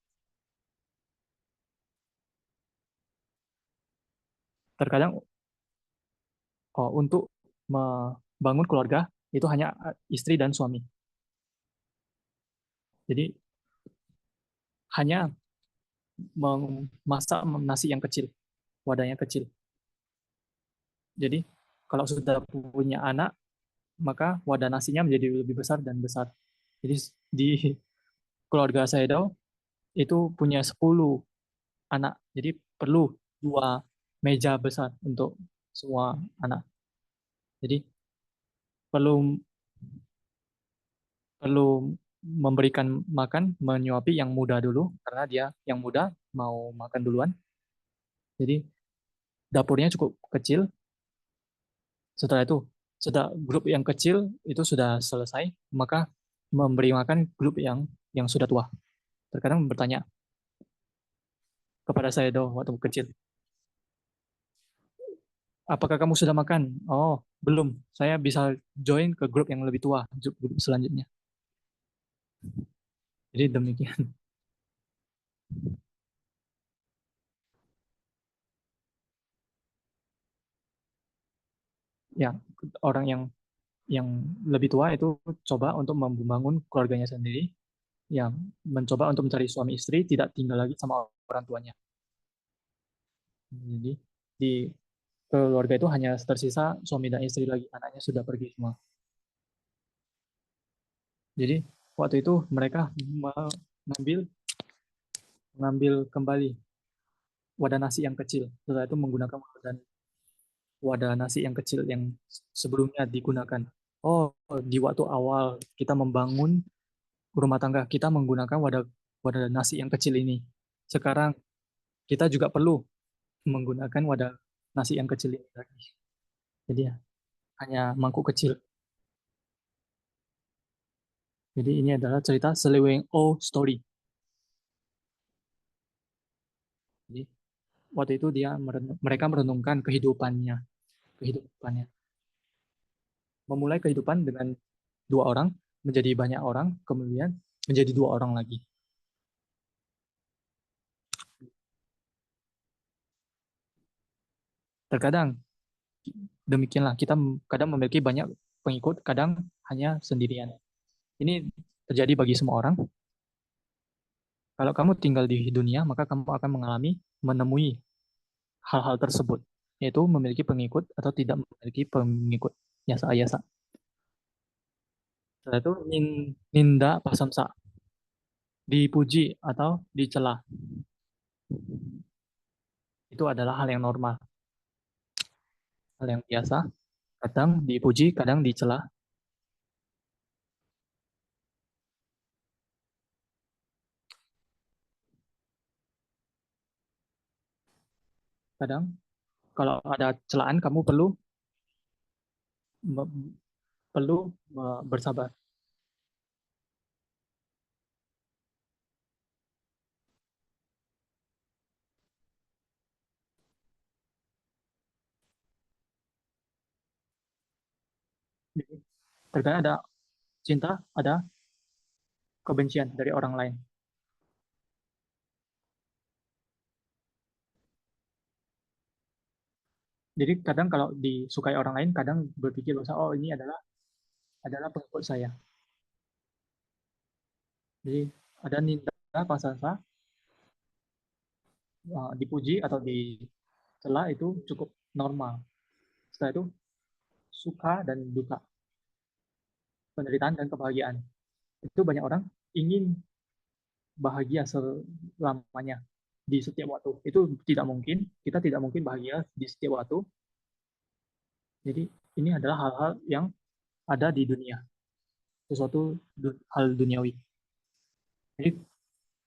Terkadang untuk membangun keluarga itu hanya istri dan suami. Jadi hanya memasak nasi yang kecil, wadahnya kecil. Jadi kalau sudah punya anak, maka wadah nasinya menjadi lebih besar dan besar. Jadi di keluarga saya itu punya 10 anak. Jadi perlu 2 meja besar untuk semua anak. Jadi perlu perlu memberikan makan, menyuapi yang muda dulu karena dia yang muda mau makan duluan. Jadi dapurnya cukup kecil. Setelah itu, sudah grup yang kecil itu sudah selesai, maka memberi makan grup yang sudah tua. Terkadang bertanya kepada saya waktu kecil, apakah kamu sudah makan? Oh, belum. Saya bisa join ke grup yang lebih tua, grup selanjutnya. Jadi demikian. Ya, orang yang lebih tua itu coba untuk membangun keluarganya sendiri, yang mencoba untuk mencari suami istri, tidak tinggal lagi sama orang tuanya. Jadi di keluarga itu hanya tersisa suami dan istri lagi, anaknya sudah pergi semua. Jadi waktu itu mereka mengambil kembali wadah nasi yang kecil. Setelah itu menggunakan wadah nasi yang kecil yang sebelumnya digunakan. Oh, di waktu awal kita membangun rumah tangga, kita menggunakan wadah nasi yang kecil ini. Sekarang kita juga perlu menggunakan wadah nasi yang kecil ini lagi. Jadi ya, hanya mangkuk kecil. Jadi ini adalah cerita Seleweng O Story. Jadi waktu itu mereka merenungkan kehidupannya. Memulai kehidupan dengan 2 orang, menjadi banyak orang, kemudian menjadi 2 orang lagi. Terkadang demikianlah, kita kadang memiliki banyak pengikut, kadang hanya sendirian. Ini terjadi bagi semua orang. Kalau kamu tinggal di dunia, maka kamu akan menemui hal-hal tersebut, yaitu memiliki pengikut atau tidak memiliki pengikut. Yasa. Setelah itu ninda pasamsa, dipuji atau dicela. Itu adalah hal yang normal, hal yang biasa. Kadang dipuji, kadang dicela. Kadang kalau ada celaan, kamu perlu bersabar. Terkadang ada cinta, ada kebencian dari orang lain. Jadi kadang kalau disukai orang lain, kadang berpikir oh ini adalah pengikut saya. Jadi ada ninda pasansa, dipuji atau dicela itu cukup normal. Setelah itu suka dan duka, penderitaan dan kebahagiaan. Itu banyak orang ingin bahagia selamanya di setiap waktu. Itu tidak mungkin. Kita tidak mungkin bahagia di setiap waktu. Jadi ini adalah hal-hal yang ada di dunia, sesuatu hal duniawi. Jadi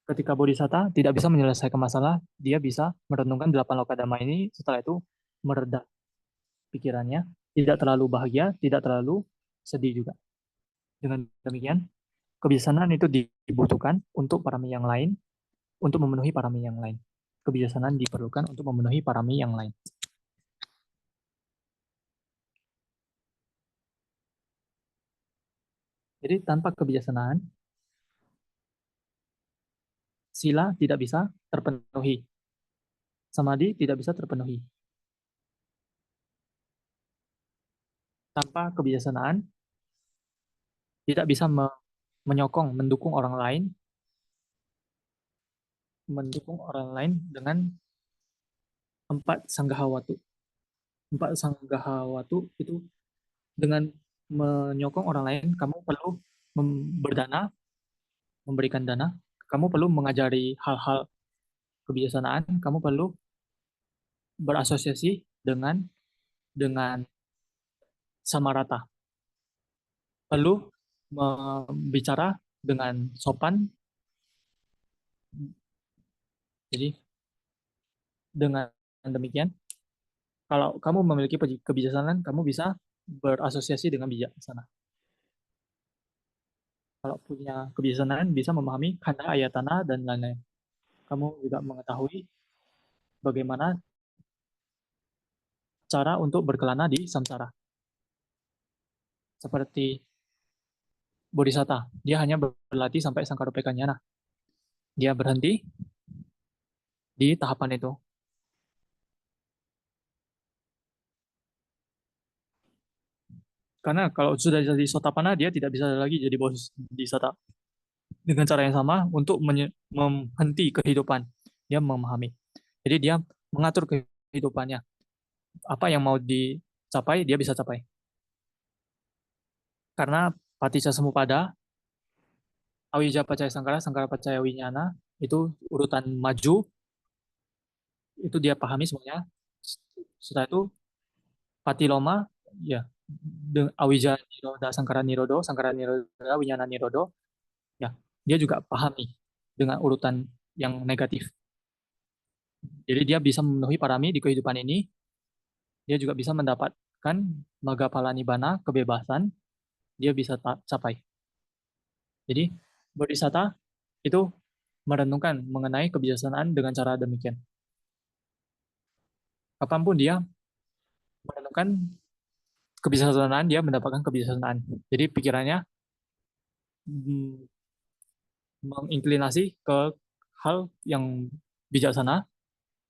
ketika bodhisatta tidak bisa menyelesaikan masalah, dia bisa merenungkan 8 loka dhamma ini, setelah itu mereda pikirannya, tidak terlalu bahagia, tidak terlalu sedih juga. Dengan demikian, kebijaksanaan itu dibutuhkan untuk parami yang lain, untuk memenuhi parami yang lain. Kebijaksanaan diperlukan untuk memenuhi parami yang lain. Jadi tanpa kebijaksanaan, sila tidak bisa terpenuhi. Samadhi tidak bisa terpenuhi. Tanpa kebijaksanaan, tidak bisa menyokong, mendukung orang lain dengan 4 sanggahawatu. 4 sanggahawatu itu dengan menyokong orang lain, kamu perlu berdana, memberikan dana, kamu perlu mengajari hal-hal kebijaksanaan, kamu perlu berasosiasi dengan sama rata, perlu bicara dengan sopan. Jadi dengan demikian, kalau kamu memiliki kebijaksanaan, kamu bisa berasosiasi dengan bijaksana. Kalau punya kebijaksanaan, bisa memahami khandha ayatana dan lain-lain. Kamu juga mengetahui bagaimana cara untuk berkelana di samsara. Seperti bodhisatta, dia hanya berlatih sampai sangkarupekkha nyana. Dia berhenti di tahapan itu. Karena kalau sudah jadi sotapana, dia tidak bisa lagi jadi bodhisatta. Dengan cara yang sama untuk menghenti kehidupan. Dia memahami. Jadi dia mengatur kehidupannya. Apa yang mau dicapai, dia bisa capai. Karena paticca samuppada, awija pacaya sangkara, sangkara pacaya winyana, itu urutan maju, itu dia pahami semuanya. Setelah itu, patiloma, ya, awija niroda, sangkara niroda, winyana nirodo, ya, dia juga pahami dengan urutan yang negatif. Jadi dia bisa memenuhi parami di kehidupan ini, dia juga bisa mendapatkan magapala nibbana, kebebasan, dia bisa capai. Jadi bodhisatta itu merenungkan mengenai kebijaksanaan dengan cara demikian. Kapanpun dia merenungkan kebijaksanaan, dia mendapatkan kebijaksanaan. Jadi pikirannya menginklinasi ke hal yang bijaksana,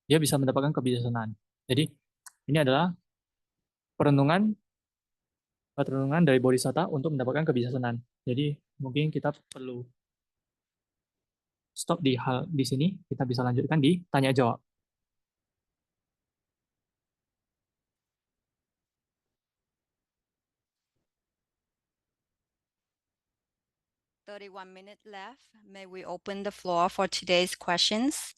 dia bisa mendapatkan kebijaksanaan. Jadi ini adalah perenungan dari bodhisatta untuk mendapatkan kebijaksanaan. Jadi mungkin kita perlu stop di sini, kita bisa lanjutkan di tanya jawab. "31 minutes left. May we open the floor for today's questions?"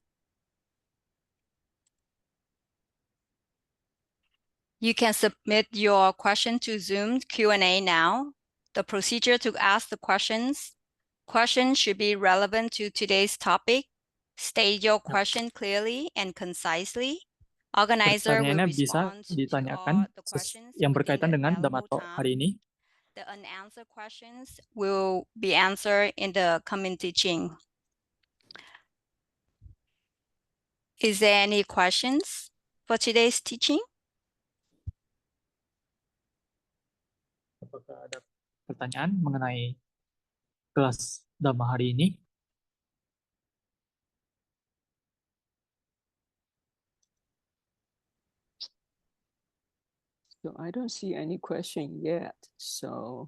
You can submit your question to Zoom Q&A now. The procedure to ask the questions should be relevant to today's topic. State your question clearly and concisely. Organizer will Pertanyaannya bisa respond to ditanyakan all the questions yang within berkaitan the dengan Dhamma available Talk hari time. ini. The unanswered questions will be answered in the coming teaching. Is there any questions for today's teaching? Apakah ada pertanyaan mengenai kelas Dhamma hari ini? So I don't see any question yet. So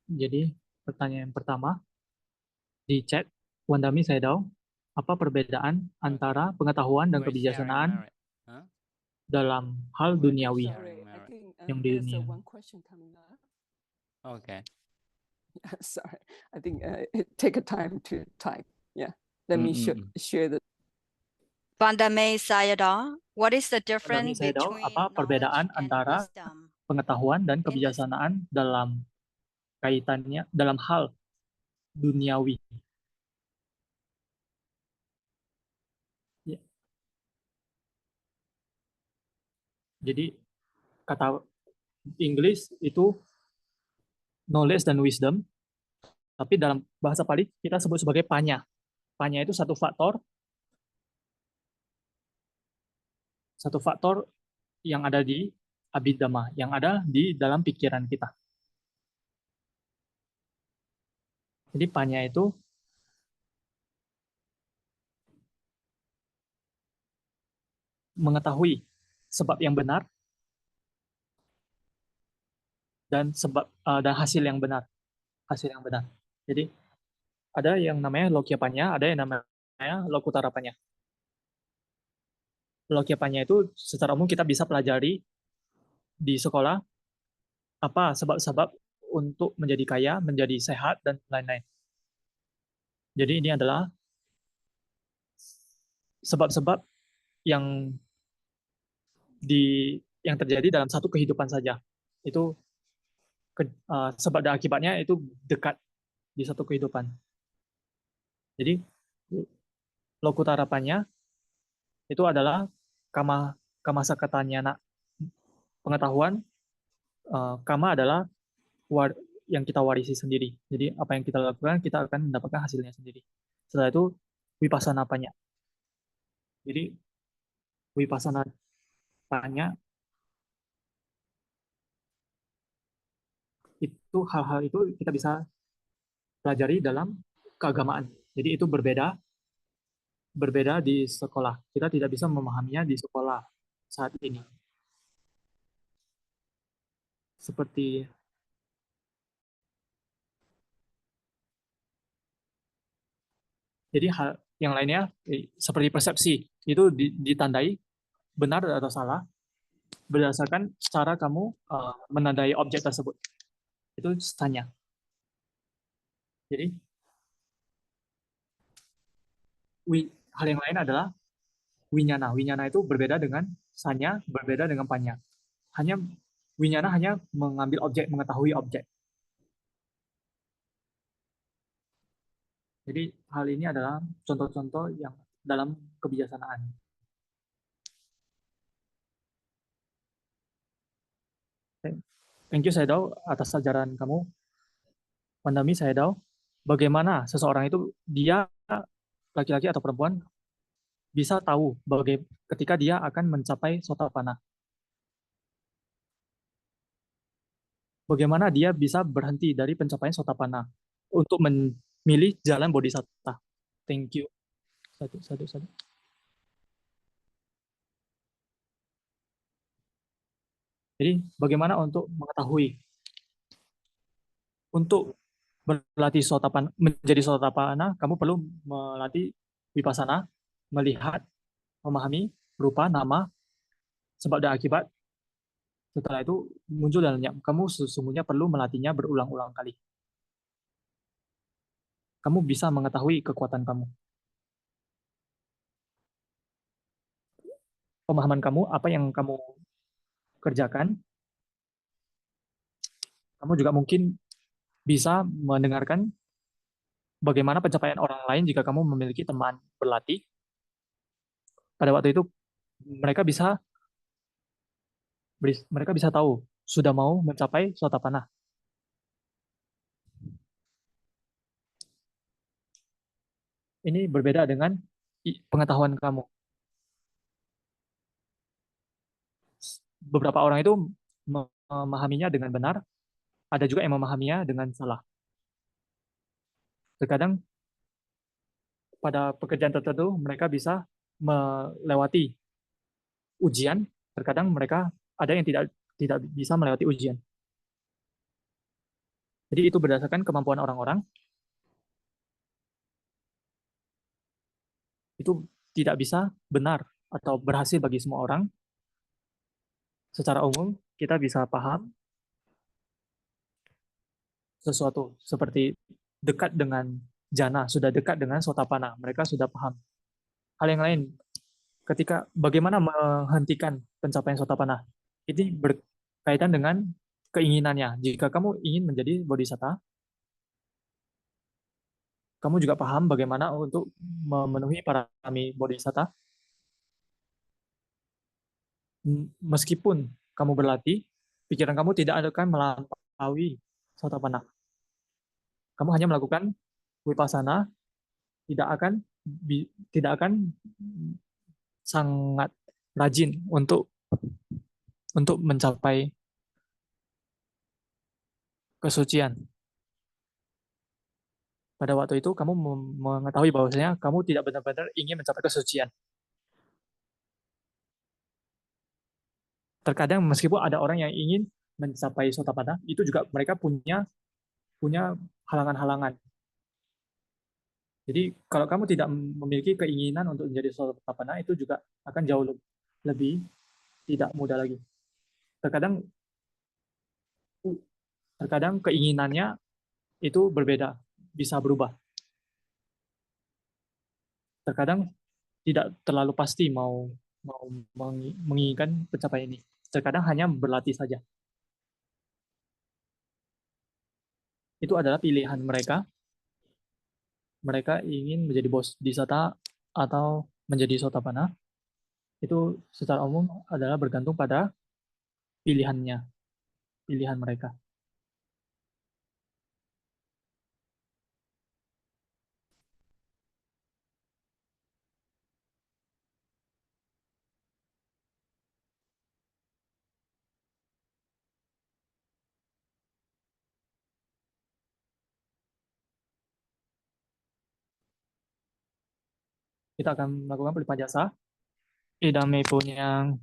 Jadi pertanyaan pertama di chat Wandami Saidao, apa perbedaan antara pengetahuan dan We're sharing kebijaksanaan merit. Huh? dalam hal We're duniawi sharing Sorry, I merit. think yang di there's dunia? one question coming up. Okay. Sorry, I think it take a time to type. Yeah, let me share the. Vandame Sayadaw, what is the Wandami difference Saidao, between apa perbedaan knowledge and antara wisdom? pengetahuan dan In this- kebijaksanaan dalam kaitannya dalam hal duniawi? Ya. Jadi kata Inggris itu knowledge dan wisdom, tapi dalam bahasa Pali kita sebut sebagai panya. Panya itu satu faktor yang ada di abhidhamma, yang ada di dalam pikiran kita. Jadi panya itu mengetahui sebab yang benar dan hasil yang benar. Jadi ada yang namanya Lokya Panya, ada yang namanya Lokutara Panya. Lokya Panya itu secara umum kita bisa pelajari di sekolah apa sebab-sebab untuk menjadi kaya, menjadi sehat, dan lain-lain. Jadi ini adalah sebab-sebab yang terjadi dalam satu kehidupan saja. Itu sebab dan akibatnya itu dekat di satu kehidupan. Jadi Lokutarapannya itu adalah kama sakatanyana, pengetahuan. Kama adalah yang kita warisi sendiri. Jadi apa yang kita lakukan kita akan mendapatkan hasilnya sendiri. Setelah itu vipassana panya. Jadi vipassana panya itu hal-hal itu kita bisa pelajari dalam keagamaan. Jadi itu berbeda di sekolah. Kita tidak bisa memahaminya di sekolah saat ini. Seperti jadi hal yang lainnya seperti persepsi itu ditandai benar atau salah berdasarkan cara kamu menandai objek tersebut. Itu sanya. Jadi hal yang lain adalah winyana. Winyana itu berbeda dengan sanya, berbeda dengan panya. Winyana hanya mengambil objek, mengetahui objek. Jadi hal ini adalah contoh-contoh yang dalam kebijaksanaan. Thank you Saidao atas ajaran kamu. Wandami Saidao, bagaimana seseorang itu dia laki-laki atau perempuan bisa tahu ketika dia akan mencapai sotapanna? Bagaimana dia bisa berhenti dari pencapaian sotapanna untuk memilih jalan bodhisatta? Thank you. Satu. Jadi bagaimana untuk mengetahui untuk berlatih menjadi sotapanna, kamu perlu melatih vipassana, melihat, memahami rupa, nama, sebab dan akibat. Setelah itu muncul dalamnya. Kamu sesungguhnya perlu melatihnya berulang-ulang kali. Kamu bisa mengetahui kekuatan kamu. Pemahaman kamu, apa yang kamu kerjakan, kamu juga mungkin bisa mendengarkan bagaimana pencapaian orang lain jika kamu memiliki teman berlatih. Pada waktu itu mereka bisa tahu sudah mau mencapai sotapanna. Ini berbeda dengan pengetahuan kamu. Beberapa orang itu memahaminya dengan benar, ada juga yang memahaminya dengan salah. Terkadang pada pekerjaan tertentu mereka bisa melewati ujian, terkadang mereka ada yang tidak bisa melewati ujian. Jadi itu berdasarkan kemampuan orang-orang. Itu tidak bisa benar atau berhasil bagi semua orang. Secara umum, kita bisa paham sesuatu seperti dekat dengan jana, sudah dekat dengan sotapana, mereka sudah paham. Hal yang lain, ketika bagaimana menghentikan pencapaian sotapana, ini berkaitan dengan keinginannya. Jika kamu ingin menjadi bodhisatta, kamu juga paham bagaimana untuk memenuhi parami bodhisatta. Meskipun kamu berlatih, pikiran kamu tidak akan melampaui sotapana. Kamu hanya melakukan vipassana, tidak akan sangat rajin untuk mencapai kesucian. Pada waktu itu kamu mengetahui bahwasanya kamu tidak benar-benar ingin mencapai kesucian. Terkadang meskipun ada orang yang ingin mencapai sotapanna, itu juga mereka punya halangan-halangan. Jadi kalau kamu tidak memiliki keinginan untuk menjadi sotapanna, itu juga akan jauh lebih tidak mudah lagi. Terkadang keinginannya itu berbeda, bisa berubah. Terkadang tidak terlalu pasti mau menginginkan pencapaian ini. Terkadang hanya berlatih saja. Itu adalah pilihan mereka. Mereka ingin menjadi bodhisatta atau menjadi sotapanna. Itu secara umum adalah bergantung pada pilihan mereka. Kita akan melakukan pelipat jasa. Idame punyang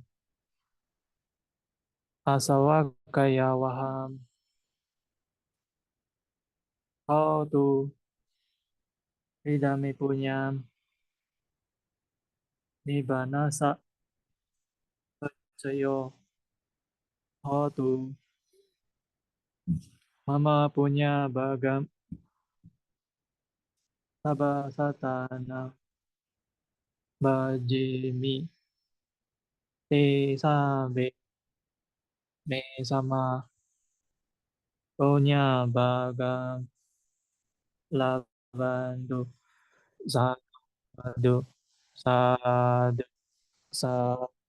asawa kaya waham. How to idame punyang nibbana sa sayo. How to mama punya bagam sabasatana bajimi te sabe me sama punya bagam lavando sadu sadu sadu